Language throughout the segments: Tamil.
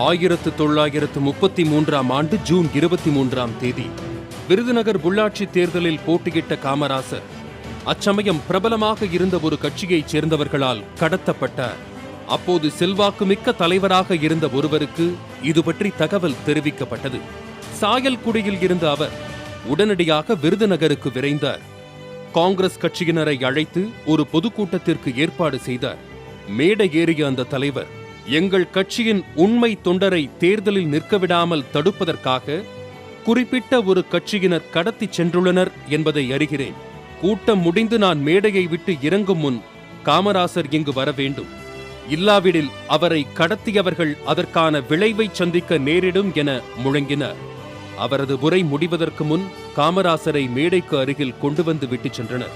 1933ஆம் ஆண்டு ஜூன் 23ஆம் தேதி விருதுநகர் உள்ளாட்சி தேர்தலில் போட்டியிட்ட காமராசர் அச்சமயம் பிரபலமாக இருந்த ஒரு கட்சியைச் சேர்ந்தவர்களால் கடத்தப்பட்டார். அப்போது செல்வாக்குமிக்க தலைவராக இருந்த ஒருவருக்கு இது பற்றி தகவல் தெரிவிக்கப்பட்டது. சாயல்குடியில் இருந்த அவர் உடனடியாக விருதுநகருக்கு விரைந்தார். காங்கிரஸ் கட்சியினரை அழைத்து ஒரு பொதுக்கூட்டத்திற்கு ஏற்பாடு செய்தார். மேடை ஏறிய அந்த தலைவர், எங்கள் கட்சியின் உண்மை தொண்டரை தேர்தலில் நிற்கவிடாமல் தடுப்பதற்காக குறிப்பிட்ட ஒரு கட்சியினர் கடத்தி சென்றுள்ளனர் என்பதை அறிகிறேன். கூட்டம் முடிந்து நான் மேடையை விட்டு இறங்கும் முன் காமராசர் இங்கு வர வேண்டும். இல்லாவிடில் அவரை கடத்தியவர்கள் அதற்கான விளைவை சந்திக்க நேரிடும் என முழங்கினார். அவரது உரை முடிவதற்கு முன் காமராசரை மேடைக்கு அருகில் கொண்டு வந்து விட்டுச் சென்றனர்.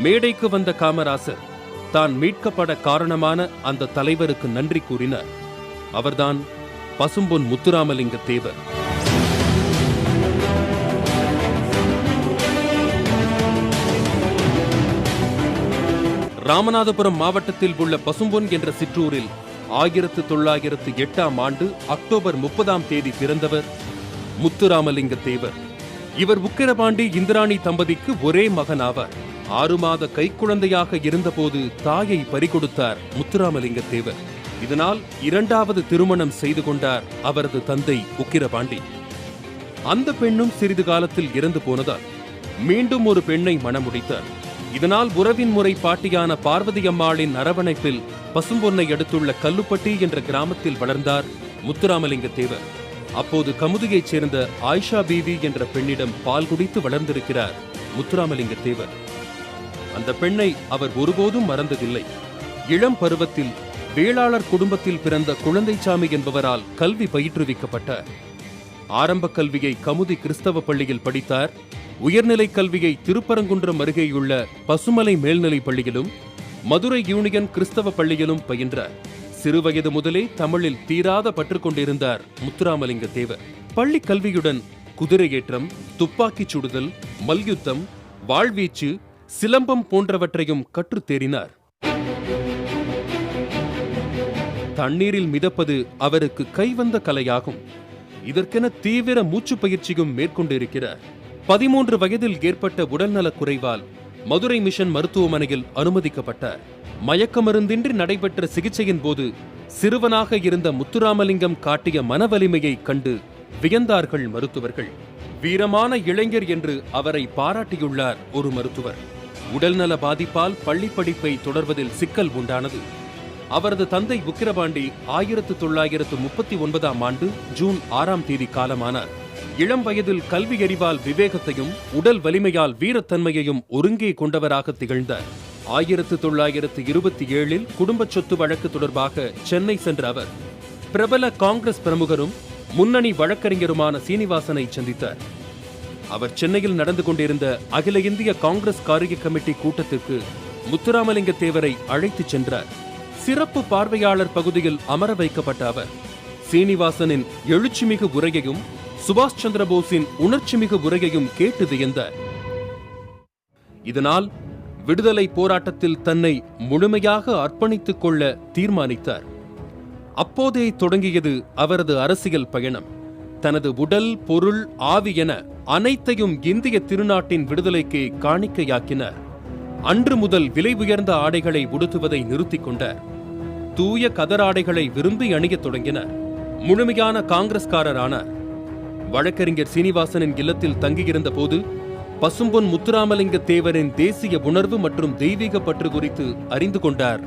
மேடைக்கு வந்த காமராசர் தான் மீட்கப்பட காரணமான அந்த தலைவருக்கு நன்றி கூறினார். அவர்தான் பசும்பொன் முத்துராமலிங்க தேவர். ராமநாதபுரம் மாவட்டத்தில் உள்ள பசும்பொன் என்ற சிற்றூரில் 1908ஆம் ஆண்டு அக்டோபர் 30ஆம் தேதி பிறந்தவர் முத்துராமலிங்க தேவர். இவர் உக்கிரபாண்டி இந்திராணி தம்பதிக்கு ஒரே மகன் ஆவார். 6 மாத கைக்குழந்தையாக இருந்தபோது தாயை பறிகொடுத்தார் முத்துராமலிங்க தேவர். இதனால் 2வது திருமணம் செய்து கொண்டார் அவரது தந்தை உக்கிரபாண்டி. அந்த பெண்ணும் சிறிது காலத்தில் இறந்து போனதால் மீண்டும் ஒரு பெண்ணை மணமுடித்தார். இதனால் உறவின் முறை பாட்டியான பார்வதி அம்மாளின் அரவணைப்பில் பசும்பொன்னை அடுத்துள்ள கல்லுப்பட்டி என்ற கிராமத்தில் வளர்ந்தார் முத்துராமலிங்க தேவர். அப்போது கமுதியைச் சேர்ந்த ஆயிஷா பீவி என்ற பெண்ணிடம் பால் குடித்து வளர்ந்திருக்கிறார் முத்துராமலிங்க தேவர். அந்த பெண்ணை அவர் ஒருபோதும் மறந்ததில்லை. இளம் பருவத்தில் வேளாளர் குடும்பத்தில் பிறந்த குழந்தைசாமி என்பவரால் கல்வி பயிற்றுவிக்கப்பட்டார். ஆரம்ப கல்வியை கமுதி கிறிஸ்தவ பள்ளியில் படித்தார். உயர்நிலை கல்வியை திருப்பரங்குன்றம் அருகேயுள்ள பசுமலை மேல்நிலைப் பள்ளியிலும் மதுரை யூனியன் கிறிஸ்தவ பள்ளியிலும் பயின்றார். சிறுவயது முதலே தமிழில் தீராத பற்று கொண்டிருந்தார் முத்துராமலிங்க தேவர். பள்ளி கல்வியுடன் குதிரையேற்றம், துப்பாக்கிச் சுடுதல், மல்யுத்தம், வாழ்வீச்சு, சிலம்பம் போன்றவற்றையும் கற்றுத் தேறினார். தண்ணீரில் மிதப்பது அவருக்கு கைவந்த கலையாகும். இதற்கென தீவிர மூச்சு பயிற்சியும் மேற்கொண்டிருக்கிறார். 13 வயதில் ஏற்பட்ட உடல்நலக் குறைவால் மதுரை மிஷன் மருத்துவமனையில் அனுமதிக்கப்பட்டார். மயக்க மருந்தின்றி நடைபெற்ற சிகிச்சையின் போது சிறுவனாக இருந்த முத்துராமலிங்கம் காட்டிய மனவலிமையை கண்டு வியந்தார்கள் மருத்துவர்கள். வீரமான இளைஞர் என்று அவரை பாராட்டியுள்ளார் ஒரு மருத்துவர். உடல்நல பாதிப்பால் பள்ளி படிப்பை தொடர்வதில் சிக்கல் உண்டானது. அவரது தந்தை உக்கிரபாண்டி 1939ஆம் ஆண்டு ஜூன் 6ஆம் தேதி காலமானார். இளம் வயதில் கல்வி அறிவால் விவேகத்தையும் உடல் வலிமையால் வீரத்தன்மையையும் ஒருங்கே கொண்டவராக திகழ்ந்தார். 1927இல் குடும்ப சொத்து வழக்கு தொடர்பாக சென்னை சென்ற அவர் பிரபல காங்கிரஸ் பிரமுகரும் முன்னணி வழக்கறிஞருமான சீனிவாசனை சந்தித்தார். அவர் சென்னையில் நடந்து கொண்டிருந்த அகில இந்திய காங்கிரஸ் காரிய கமிட்டி கூட்டத்திற்கு முத்துராமலிங்க தேவரை அழைத்துச் சென்றார். சிறப்பு பார்வையாளர் பகுதியில் அமர வைக்கப்பட்ட அவர் சீனிவாசனின் எழுச்சிமிகு உரையையும் சுபாஷ் சந்திரபோஸின் உணர்ச்சிமிகு உரையையும் கேட்டு வியந்தார். இதனால் விடுதலை போராட்டத்தில் தன்னை முழுமையாக அர்ப்பணித்துக் கொள்ள தீர்மானித்தார். அப்போதே தொடங்கியது அவரது அரசியல் பயணம். தனது உடல், பொருள், ஆவி என அனைத்தையும் இந்திய திருநாட்டின் விடுதலைக்கு காணிக்கையாக்கினார். அன்று முதல் விலை உயர்ந்த ஆடைகளை உடுத்துவதை நிறுத்திக் கொண்டார். தூய கதராடைகளை விரும்பி அணியத் தொடங்கினார். முழுமையான காங்கிரஸ்காரரானார். வழக்கறிஞர் சீனிவாசனின் இல்லத்தில் தங்கியிருந்த போது பசும்பொன் முத்துராமலிங்க தேவரின் தேசிய உணர்வு மற்றும் தெய்வீக பற்று குறித்து அறிந்து கொண்டார்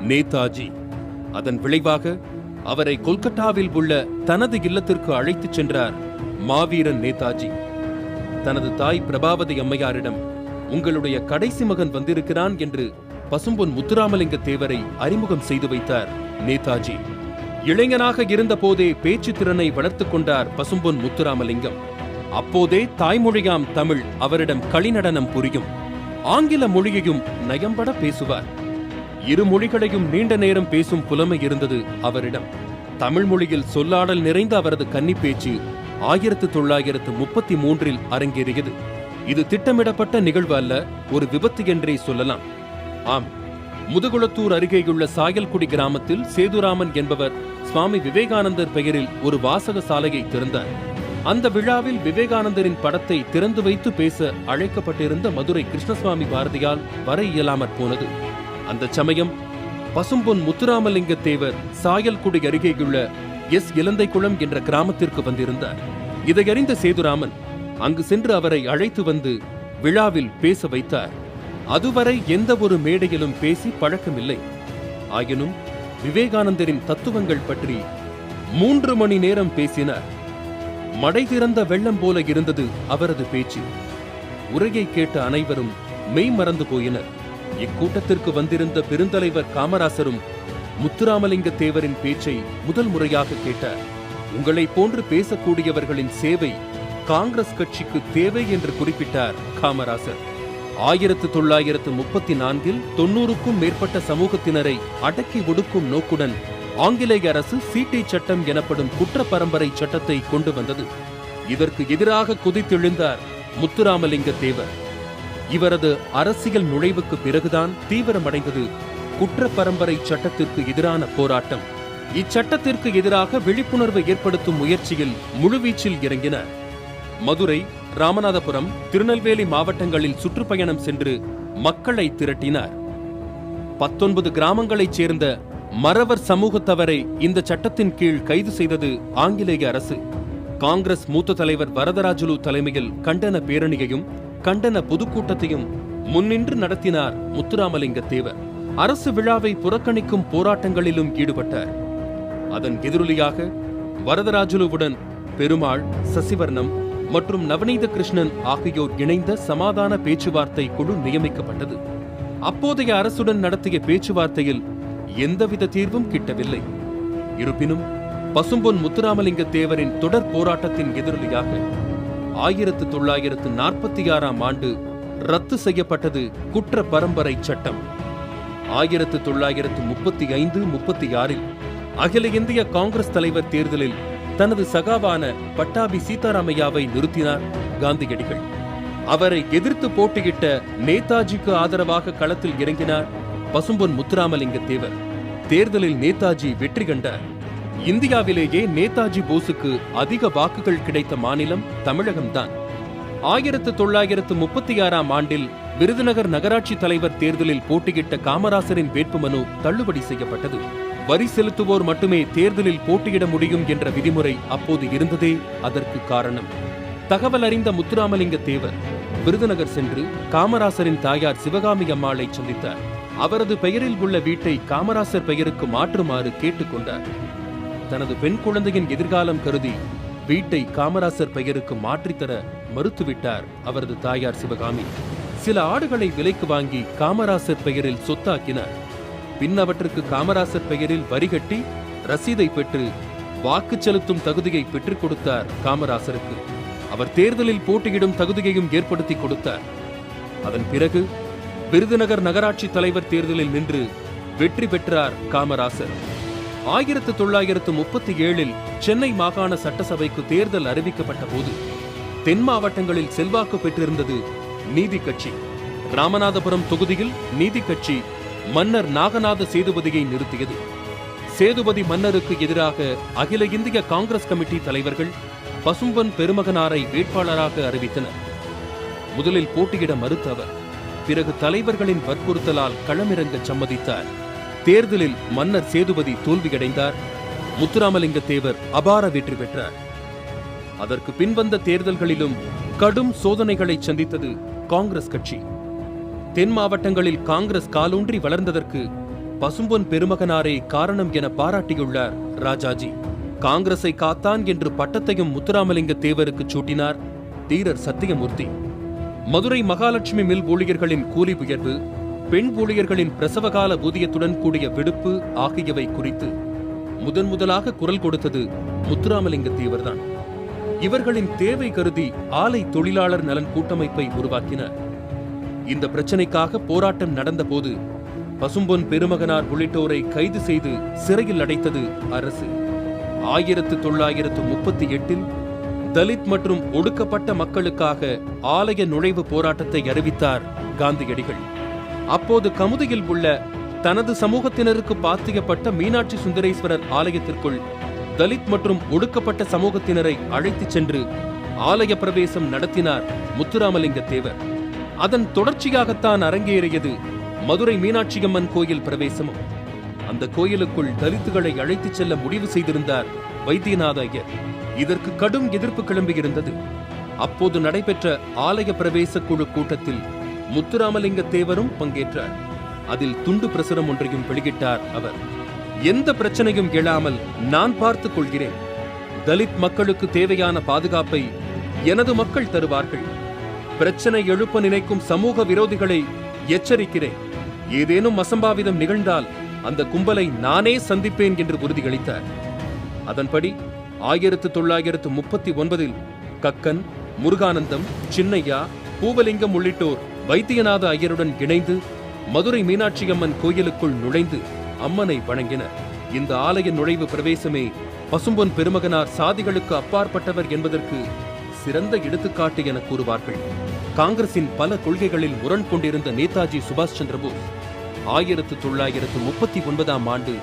நேதாஜி. அதன் விளைவாக அவரை கொல்கத்தாவில் உள்ள தனது இல்லத்திற்கு அழைத்துச் சென்றார் மாவீரன் நேதாஜி. தனது தாய் பிரபாவதி அம்மையாரிடம் உங்களுடைய கடைசி மகன் வந்திருக்கிறான் என்று பசும்பொன் முத்துராமலிங்க தேவரை அறிமுகம் செய்து வைத்தார் நேதாஜி. இளைஞனாக இருந்த போதே பேச்சு திறனை வளர்த்துக் கொண்டார் பசும்பொன் முத்துராமலிங்கம். அப்போதே தாய்மொழியாம் தமிழ் அவரிடம் களிநடனம் புரியும். ஆங்கில மொழியையும் நயம்பட பேசுவார். இரு மொழிகளையும் நீண்ட நேரம் பேசும் புலமை இருந்தது அவரிடம். தமிழ் மொழியில் சொல்லாடல் நிறைந்த அவரது கன்னிப்பேச்சு 1933இல் அரங்கேறியது. இது திட்டமிடப்பட்ட நிகழ்வு அல்ல, ஒரு விபத்து என்றே சொல்லலாம். ஆம், முதுகுளத்தூர் அருகேயுள்ள சாயல்குடி கிராமத்தில் சேதுராமன் என்பவர் சுவாமி விவேகானந்தர் பெயரில் ஒரு வாசக சாலையை திறந்தார். அந்த விழாவில் விவேகானந்தரின் படத்தை திறந்து வைத்து பேச அழைக்கப்பட்டிருந்த மதுரை கிருஷ்ணசுவாமி பாரதியால் வர இயலாமற் போனது. அந்த சமயம் பசும்பொன் முத்துராமலிங்க தேவர் சாயல்குடி அருகேயுள்ள இலந்தைக்குளம் என்ற கிராமத்திற்கு வந்திருந்தார். இதையறிந்த சேதுராமன் அங்கு சென்று அவரை அழைத்து வந்து விழாவில் பேச வைத்தார். அதுவரை எந்த ஒரு மேடையிலும் பேசி பழக்கமில்லை. ஆயினும் விவேகானந்தரின் தத்துவங்கள் பற்றி 3 மணி நேரம் பேசினார். மடை திறந்த வெள்ளம் போல இருந்தது அவரது பேச்சு. உரையை கேட்ட அனைவரும் மெய் மறந்து போயினர். இக்கூட்டத்திற்கு வந்திருந்த பெருந்தலைவர் காமராசரும் முத்துராமலிங்க தேவரின் பேச்சை முதல் முறையாக கேட்டார். உங்களை போன்று பேசக்கூடியவர்களின் சேவை காங்கிரஸ் கட்சிக்கு தேவை என்று குறிப்பிட்டார் காமராசர். 1934 90க்கும் மேற்பட்ட சமூகத்தினரை அடக்கி ஒடுக்கும் நோக்குடன் ஆங்கிலேய அரசு சீட்டை சட்டம் எனப்படும் குற்ற பரம்பரை சட்டத்தை கொண்டு வந்தது. இதற்கு எதிராக குதித்தெழுந்தார் முத்துராமலிங்க தேவர். இவரது அரசியல் நுழைவுக்கு பிறகுதான் தீவிரமடைந்தது குற்ற பரம்பரை சட்டத்திற்கு எதிரான போராட்டம். இச்சட்டத்திற்கு எதிராக விழிப்புணர்வு ஏற்படுத்தும் முயற்சியில் முழுவீச்சில் இறங்கினார். மதுரை, ராமநாதபுரம், திருநெல்வேலி மாவட்டங்களில் சுற்றுப்பயணம் சென்று மக்களை திரட்டினார். 19 கிராமங்களைச் சேர்ந்த மறவர் சமூகத்தவரை இந்த சட்டத்தின் கீழ் கைது செய்தது ஆங்கிலேய அரசு. காங்கிரஸ் மூத்த தலைவர் வரதராஜுலு தலைமையில் கண்டன பேரணியையும் கண்டன பொதுக்கூட்டத்தையும் முன்னின்று நடத்தினார் முத்துராமலிங்க தேவர். அரசு விழாவை புறக்கணிக்கும் போராட்டங்களிலும் ஈடுபட்டார். அதன் எதிரொலியாக வரதராஜுலுவுடன் பெருமாள், சசிவர்ணம் மற்றும் நவநீத கிருஷ்ணன் ஆகியோர் இணைந்த சமாதான பேச்சுவார்த்தை குழு நியமிக்கப்பட்டது. அப்போதைய அரசுடன் நடத்திய பேச்சுவார்த்தையில் எந்தவித தீர்வும் கிட்டவில்லை. இருப்பினும் பசும்பொன் முத்துராமலிங்க தேவரின் தொடர் போராட்டத்தின் எதிரொலியாக 1946ஆம் ஆண்டு ரத்து செய்யப்பட்டது குற்ற பரம்பரை சட்டம். 1935-36 அகில இந்திய காங்கிரஸ் தலைவர் தேர்தலில் தனது சகாவான பட்டாபி சீதாராமையாவை நிறுத்தினார் காந்தியடிகள். அவரை எதிர்த்து போட்டியிட்ட நேதாஜிக்கு ஆதரவாக களத்தில் இறங்கினார் பசும்பொன் முத்துராமலிங்க தேவர். தேர்தலில் நேதாஜி வெற்றி கண்டார். இந்தியாவிலேயே நேதாஜி போஸுக்கு அதிக வாக்குகள் கிடைத்த மாநிலம் தமிழகம்தான். 1936ஆம் ஆண்டில் விருதுநகர் நகராட்சி தலைவர் தேர்தலில் போட்டியிட்ட காமராசரின் வேட்புமனு தள்ளுபடி செய்யப்பட்டது. வரி செலுத்துவோர் மட்டுமே தேர்தலில் போட்டியிட முடியும் என்ற விதிமுறை அப்போது இருந்ததே அதற்கு காரணம். தகவல் அறிந்த முத்துராமலிங்க தேவர் விருதுநகர் சென்று காமராசரின் தாயார் சிவகாமி அம்மாளை சந்தித்தார். அவரது பெயரில் உள்ள வீட்டை காமராசர் பெயருக்கு மாற்றுமாறு கேட்டுக்கொண்டார். தனது பெண் குழந்தையின் எதிர்காலம் கருதி வீட்டை காமராசர் பெயருக்கு மாற்றித்தர மறுத்துவிட்டார் அவரது தாயார் சிவகாமி. சில ஆடுகளை விலைக்கு வாங்கி காமராசர் பெயரில் சொத்தாக்கினார். பின் அவற்றுக்கு காமராசர் பெயரில் வரிகட்டி ரசீதை பெற்று வாக்கு செலுத்தும் தகுதியை பெற்றுக் கொடுத்தார் காமராசருக்கு. அவர் தேர்தலில் போட்டியிடும் தகுதியையும் ஏற்படுத்தி கொடுத்தார். அதன் பிறகு விருதுநகர் நகராட்சி தலைவர் தேர்தலில் நின்று வெற்றி பெற்றார் காமராசர். 1937 சென்னை மாகாண சட்டசபைக்கு தேர்தல் அறிவிக்கப்பட்ட போது தென் மாவட்டங்களில் செல்வாக்கு பெற்றிருந்தது நீதி கட்சி. ராமநாதபுரம் தொகுதியில் நீதி கட்சி மன்னர் நாகநாத சேதுபதியை நிறுத்தியது. சேதுபதி மன்னருக்கு எதிராக அகில இந்திய காங்கிரஸ் கமிட்டி தலைவர்கள் பசும்பொன் பெருமகனாரை வேட்பாளராக அறிவித்தனர். முதலில் போட்டியிட மறுத்த அவர் பிறகு தலைவர்களின் வற்புறுத்தலால் களமிறங்க சம்மதித்தார். தேர்தலில் மன்னர் சேதுபதி தோல்வியடைந்தார். முத்துராமலிங்க தேவர் அபார வெற்றி பெற்றார். அதற்கு பின்வந்த தேர்தல்களிலும் கடும் சோதனைகளை சந்தித்தது காங்கிரஸ் கட்சி. தென் மாவட்டங்களில் காங்கிரஸ் காலூன்றி வளர்ந்ததற்கு பசும்பொன் பெருமகனாரே காரணம் என பாராட்டியுள்ளார் ராஜாஜி. காங்கிரஸை காத்தான் என்று பட்டத்தையும் முத்துராமலிங்க தேவருக்கு சூட்டினார் தீரர் சத்தியமூர்த்தி. மதுரை மகாலட்சுமி மில் ஊழியர்களின் கூலி உயர்வு, பெண் ஊழியர்களின் பிரசவகால ஊதியத்துடன் கூடிய விடுப்பு ஆகியவை குறித்து முதன்முதலாக குரல் கொடுத்தது முத்துராமலிங்க தேவர்தான். இவர்களின் தேவை கருதி ஆலை தொழிலாளர் நலன் கூட்டமைப்பை உருவாக்கினார். இந்த பிரச்சனைக்காக போராட்டம் நடந்தபோது பசும்பொன் பெருமகனார் உள்ளிட்டோரை கைது செய்து சிறையில் அடைத்தது அரசு. 1938 தலித் மற்றும் ஒடுக்கப்பட்ட மக்களுக்காக ஆலய நுழைவு போராட்டத்தை அறிவித்தார் காந்தியடிகள். அப்போது கமுதியில் உள்ள தனது சமூகத்தினருக்கு பாத்தியப்பட்ட மீனாட்சி சுந்தரேஸ்வரர் ஆலயத்திற்குள் தலித் மற்றும் ஒடுக்கப்பட்ட சமூகத்தினரை அழைத்துச் சென்று ஆலய பிரவேசம் நடத்தினார் முத்துராமலிங்க தேவர். அதன் தொடர்ச்சியாகத்தான் அரங்கேறியது மதுரை மீனாட்சியம்மன் கோயில் பிரவேசமும். அந்த கோயிலுக்குள் தலித்துகளை அழைத்துச் செல்ல முடிவு செய்திருந்தார் வைத்தியநாத ஐயர். இதற்கு கடும் எதிர்ப்பு கிளம்பியிருந்தது. அப்போது நடைபெற்ற ஆலய பிரவேச குழு கூட்டத்தில் முத்துராமலிங்க தேவரும் பங்கேற்றார். அதில் துண்டு பிரசுரம் ஒன்றையும் வெளியிட்டார் அவர். எந்த பிரச்சனையும் எழாமல் நான் பார்த்துக் கொள்கிறேன். தலித் மக்களுக்கு தேவையான பாதுகாப்பை எனது மக்கள் தருவார்கள். பிரச்சனை எழுப்ப நினைக்கும் சமூக விரோதிகளை எச்சரிக்கிறேன். ஏதேனும் அசம்பாவிதம் நிகழ்ந்தால் அந்த கும்பலை நானே சந்திப்பேன் என்று உறுதியளித்தார். அதன்படி 1939 கக்கன், முருகானந்தம், சின்னையா, பூவலிங்கம் உள்ளிட்டோர் வைத்தியநாத ஐயருடன் இணைந்து மதுரை மீனாட்சியம்மன் கோயிலுக்குள் நுழைந்து அம்மனை வணங்கினர். இந்த ஆலய நுழைவு பிரவேசமே பசும்பொன் பெருமகனார் சாதிகளுக்கு அப்பாற்பட்டவர் என்பதற்கு சிறந்த எடுத்துக்காட்டு என கூறுவார்கள். காங்கிரசின் பல கொள்கைகளில் முரண் கொண்டிருந்த நேதாஜி சுபாஷ் சந்திரபோஸ் 1939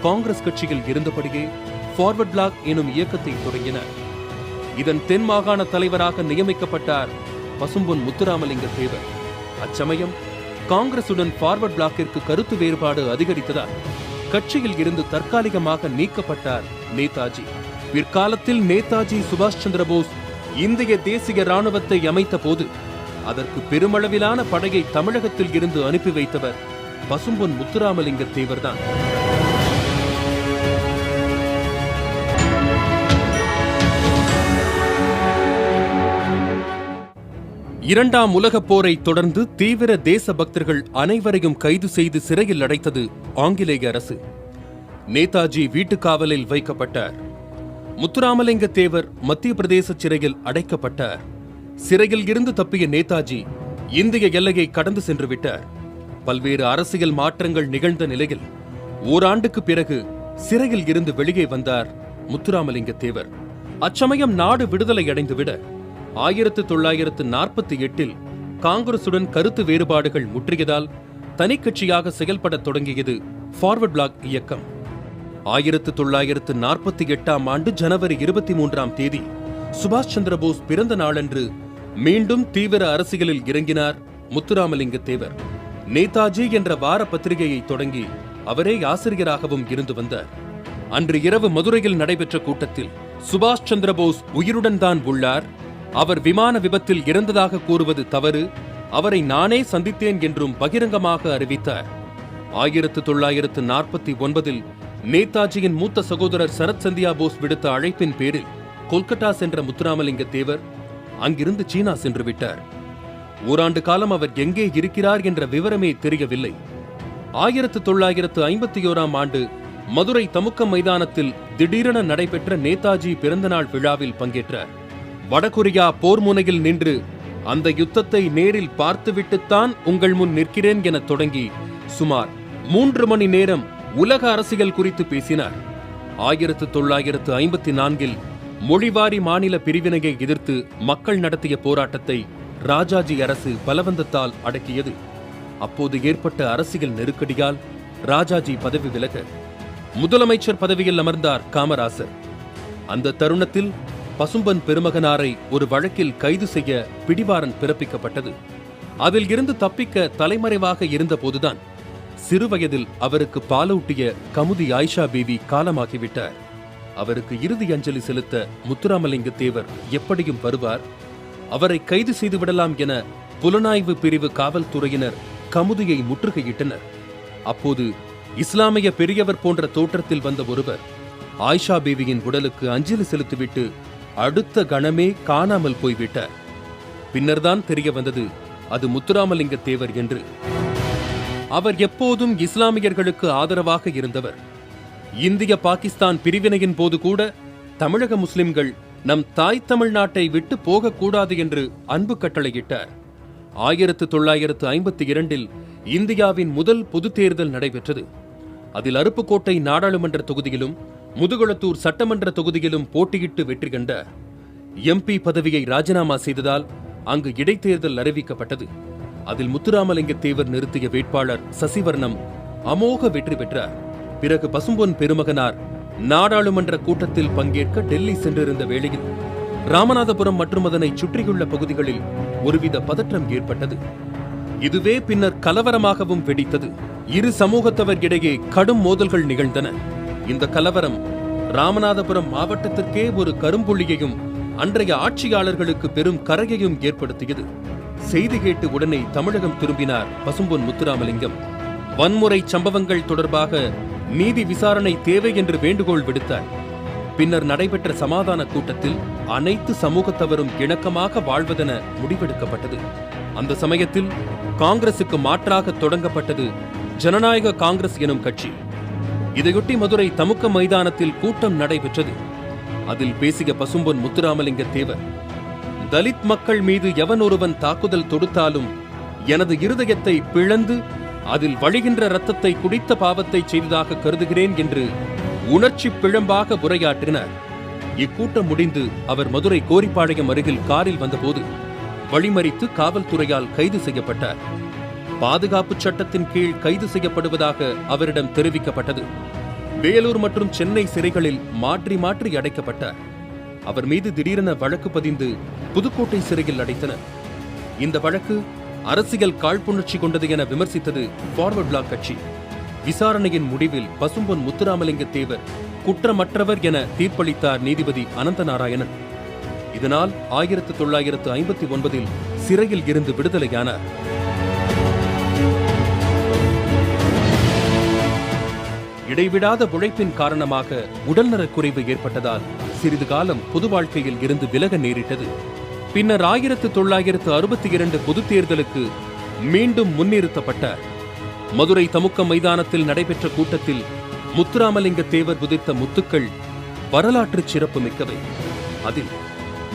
காங்கிரஸ் கட்சியில் இருந்தபடியே ஃபார்வர்ட் பிளாக் எனும் இயக்கத்தை தொடங்கினார். இதன் தென் மாகாண தலைவராக நியமிக்கப்பட்டார் பசும்பொன் முத்துராமலிங்க தேவர். அச்சமயம் காங்கிரசுடன் ஃபார்வர்ட் பிளாக்கிற்கு கருத்து வேறுபாடு அதிகரித்ததால் கட்சியில் இருந்து தற்காலிகமாக நீக்கப்பட்டார் நேதாஜி. பிற்காலத்தில் நேதாஜி சுபாஷ் சந்திரபோஸ் இந்திய தேசிய ராணுவத்தை அமைத்த போது அதற்கு பெருமளவிலான படையை தமிழகத்தில் இருந்து அனுப்பி வைத்தவர் பசும்பொன் முத்துராமலிங்க தேவர்தான். இரண்டாம் உலகப் போரை தொடர்ந்து தீவிர தேச பக்தர்கள் அனைவரையும் கைது செய்து சிறையில் அடைத்தது ஆங்கிலேய அரசு. நேதாஜி வீட்டுக்காவலில் வைக்கப்பட்டார். முத்துராமலிங்க தேவர் மத்திய பிரதேச சிறையில் அடைக்கப்பட்டார். சிறையில் இருந்து தப்பிய நேதாஜி இந்திய எல்லையை கடந்து சென்று விட்டார். பல்வேறு அரசியல் மாற்றங்கள் நிகழ்ந்த நிலையில் ஓராண்டுக்கு பிறகு சிறையில் இருந்து வெளியே வந்தார் முத்துராமலிங்க தேவர். அச்சமயம் நாடு விடுதலை அடைந்துவிட 1948 காங்கிரசுடன் கருத்து வேறுபாடுகள் முற்றியதால் தனிக்கட்சியாக செயல்பட தொடங்கியது ஃபார்வர்ட் பிளாக் இயக்கம். 1948 ஜனவரி 23 சுபாஷ் சந்திரபோஸ் பிறந்த நாளன்று மீண்டும் தீவிர அரசியலில் இறங்கினார் முத்துராமலிங்க தேவர். நேதாஜி என்ற வார பத்திரிகையை தொடங்கி அவரே ஆசிரியராகவும் இருந்து வந்தார். அன்று இரவு மதுரையில் நடைபெற்ற கூட்டத்தில் சுபாஷ் சந்திரபோஸ் உயிருடன் தான் உள்ளார், அவர் விமான விபத்தில் இறந்ததாக கூறுவது தவறு, அவரை நானே சந்தித்தேன் என்றும் பகிரங்கமாக அறிவித்தார். 1949 நேதாஜியின் மூத்த சகோதரர் சரத் சந்தியா போஸ் விடுத்த அழைப்பின் பேரில் கொல்கத்தா சென்ற முத்துராமலிங்க தேவர் அங்கிருந்து சீனா சென்று விட்டார். ஓராண்டு காலம் அவர் எங்கே இருக்கிறார் என்ற விவரமே தெரியவில்லை. 1951 மதுரை தமுக்கம் மைதானத்தில் திடீரென நடைபெற்ற நேதாஜி பிறந்தநாள் விழாவில் பங்கேற்றார். வடகொரியா போர் முனையில் நின்று அந்த யுத்தத்தை நேரில் பார்த்துவிட்டுத்தான் உங்கள் முன் நிற்கிறேன் என தொடங்கி சுமார் 3 மணி நேரம் உலக அரசியல் குறித்து பேசினார். 1954 மொழிவாரி மாநில பிரிவினையை எதிர்த்து மக்கள் நடத்திய போராட்டத்தை ராஜாஜி அரசு பலவந்தத்தால் அடக்கியது. அப்போது ஏற்பட்ட அரசியல் நெருக்கடியால் ராஜாஜி பதவி விலக முதலமைச்சர் பதவியில் அமர்ந்தார் காமராசர். அந்த தருணத்தில் பசும்பொன் பெருமகனாரை ஒரு வழக்கில் கைது செய்ய பிடிவாரண்ட் பிறப்பிக்கப்பட்டது. அதில் இருந்து தப்பிக்க தலைமறைவாக இருந்தபோதுதான் சிறுவயதில் அவருக்கு பாலூட்டிய கமுதி ஆயிஷா பீவி காலமாகிவிட்டார். அவருக்கு இறுதி அஞ்சலி செலுத்த முத்துராமலிங்க தேவர் எப்படியும் வருவார், அவரை கைது செய்துவிடலாம் என புலனாய்வு பிரிவு காவல்துறையினர் கமுதியை முற்றுகையிட்டனர். அப்போது இஸ்லாமிய பெரியவர் போன்ற தோற்றத்தில் வந்த ஒருவர் ஆயிஷா பீவியின் உடலுக்கு அஞ்சலி செலுத்திவிட்டு அடுத்த கணமே காணாமல் போய்விட்டார். பின்னர்தான் தெரிய வந்தது அது முத்துராமலிங்க தேவர் என்று. அவர் எப்போதும் இஸ்லாமியர்களுக்கு ஆதரவாக இருந்தவர். இந்திய பாகிஸ்தான் பிரிவினையின் போது கூட தமிழக முஸ்லிம்கள் நம் தாய் தமிழ்நாட்டை விட்டு போகக்கூடாது என்று அன்பு கட்டளையிட்டார். 1952 இந்தியாவின் முதல் பொதுத் தேர்தல் நடைபெற்றது. அதில் அருப்புக்கோட்டை நாடாளுமன்ற தொகுதியிலும் முதுகுளத்தூர் சட்டமன்ற தொகுதியிலும் போட்டியிட்டு வெற்றி கண்டார். எம்பி பதவியை ராஜினாமா செய்ததால் அங்கு இடைத்தேர்தல் அறிவிக்கப்பட்டது. அதில் முத்துராமலிங்க தேவர் நிறுத்திய வேட்பாளர் சசிவர்ணம் அமோக வெற்றி பெற்றார். பிறகு பசும்பொன் பெருமகனார் நாடாளுமன்ற கூட்டத்தில் பங்கேற்க டெல்லி சென்றிருந்த வேளையில் ராமநாதபுரம் மற்றும் அதனை சுற்றியுள்ள பகுதிகளில் ஒருவித பதற்றம் ஏற்பட்டது. இதுவே பின்னர் கலவரமாகவும் வெடித்தது. இரு சமூகத்தவர் இடையே கடும் மோதல்கள் நிகழ்ந்தன. இந்த கலவரம் ராமநாதபுரம் மாவட்டத்திற்கே ஒரு கரும்புள்ளியையும் அன்றைய ஆட்சியாளர்களுக்கு பெரும் கரையையும் ஏற்படுத்தியது. செய்தி கேட்டு உடனே தமிழகம் திரும்பினார் பசும்பொன் முத்துராமலிங்கம். வன்முறை சம்பவங்கள் தொடர்பாக நீதி விசாரணை தேவை என்று வேண்டுகோள் விடுத்தார். பின்னர் நடைபெற்ற சமாதான கூட்டத்தில் அனைத்து சமூகத்தவரும் இணக்கமாக வாழ்வதென முடிவெடுக்கப்பட்டது. அந்த சமயத்தில் காங்கிரசுக்கு மாற்றாக தொடங்கப்பட்டது ஜனநாயக காங்கிரஸ் எனும் கட்சி. இதையொட்டி மதுரை தமுக்க மைதானத்தில் கூட்டம் நடைபெற்றது. அதில் பேசிய பசும்பொன் முத்துராமலிங்க தேவர், தலித் மக்கள் மீது எவன் ஒருவன் தாக்குதல் தொடுத்தாலும் எனது இருதயத்தை பிளந்து அதில் வழிகின்ற இரத்தத்தை குடித்த பாவத்தை செய்ததாக கருதுகிறேன் என்று உணர்ச்சி பிழம்பாக உரையாற்றினார். இக்கூட்டம் முடிந்து அவர் மதுரை கோரிப்பாளையம் அருகில் காரில் வந்தபோது வழிமறித்து காவல்துறையால் கைது செய்யப்பட்டார். பாதுகாப்பு சட்டத்தின் கீழ் கைது செய்யப்படுவதாக அவரிடம் தெரிவிக்கப்பட்டது. வேலூர் மற்றும் சென்னை சிறைகளில் மாற்றி மாற்றி அடைக்கப்பட்டார். அவர் மீது திடீரென வழக்கு பதிந்து புதுக்கோட்டை சிறையில் அடைத்தனர். இந்த வழக்கு அரசியல் காழ்ப்புணர்ச்சி கொண்டது என விமர்சித்தது ஃபார்வர்ட் பிளாக் கட்சி. விசாரணையின் முடிவில் பசும்பொன் முத்துராமலிங்க தேவர் குற்றமற்றவர் என தீர்ப்பளித்தார் நீதிபதி அனந்தநாராயணன். இதனால் 1959 சிறையில் இருந்து விடுதலையானார். இடைவிடாத உழைப்பின் காரணமாக உடல்நலக் குறைவு ஏற்பட்டதால் சிறிது காலம் பொது வாழ்க்கையில் இருந்து விலக நேரிட்டது. பின்னர் 1962 பொதுத் தேர்தலுக்கு மீண்டும் முன்னிறுத்தப்பட்டார். மதுரை தமுக்க மைதானத்தில் நடைபெற்ற கூட்டத்தில் முத்துராமலிங்க தேவர் உதிர்த்த முத்துக்கள் வரலாற்று சிறப்பு மிக்கவை. அதில்,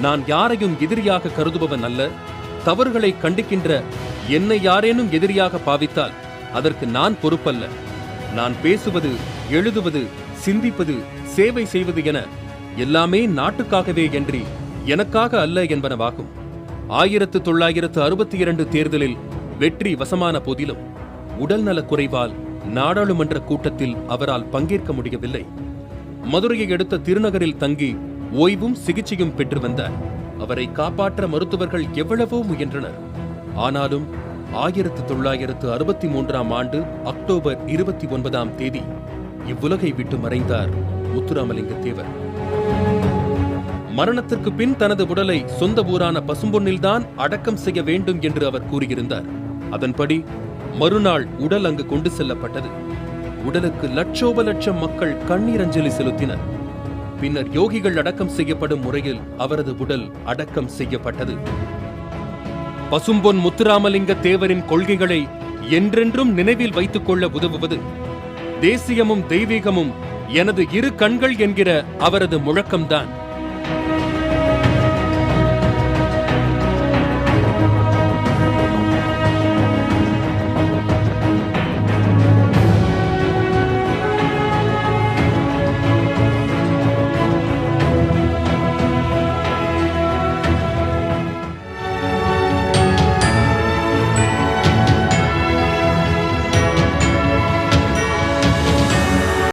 நான் யாரையும் எதிரியாக கருதுபவன் அல்ல, தவறுகளை கண்டிக்கின்ற என்னை யாரேனும் எதிரியாக பாவித்தால் அதற்கு நான் பொறுப்பல்ல. நான் பேசுவது, எழுதுவது, சிந்திப்பது, சேவை செய்வது என எல்லாமே நாட்டுக்காகவே என்று எனக்காக அல்ல என்பனவாகும். 1962 தேர்தலில் வெற்றி வசமான போதிலும் உடல்நலக் குறைவால் நாடாளுமன்ற கூட்டத்தில் அவரால் பங்கேற்க முடியவில்லை. மதுரையை அடுத்த திருநகரில் தங்கி ஓய்வும் சிகிச்சையும் பெற்று வந்தார். அவரை காப்பாற்ற மருத்துவர்கள் எவ்வளவோ முயன்றனர். ஆனாலும் 1963 அக்டோபர் 29 இவ்வுலகை விட்டு மறைந்தார் முத்துராமலிங்க தேவர். மரணத்திற்கு பின் தனது உடலை சொந்த ஊரான பசும்பொன்னில்தான் அடக்கம் செய்ய வேண்டும் என்று அவர் கூறியிருந்தார். அதன்படி மறுநாள் உடல் அங்கு கொண்டு செல்லப்பட்டது. உடலுக்கு லட்சோப லட்சம் மக்கள் கண்ணீர் அஞ்சலி செலுத்தினர். பின்னர் யோகிகள் அடக்கம் செய்யப்படும் முறையில் அவரது உடல் அடக்கம் செய்யப்பட்டது. பசும்பொன் முத்துராமலிங்க தேவரின் கொள்கைகளை என்றென்றும் நினைவில் வைத்துக் கொள்ள உதவுவது தேசியமும் தெய்வீகமும் எனது இரு கண்கள் என்கிற அவரது முழக்கம்தான்.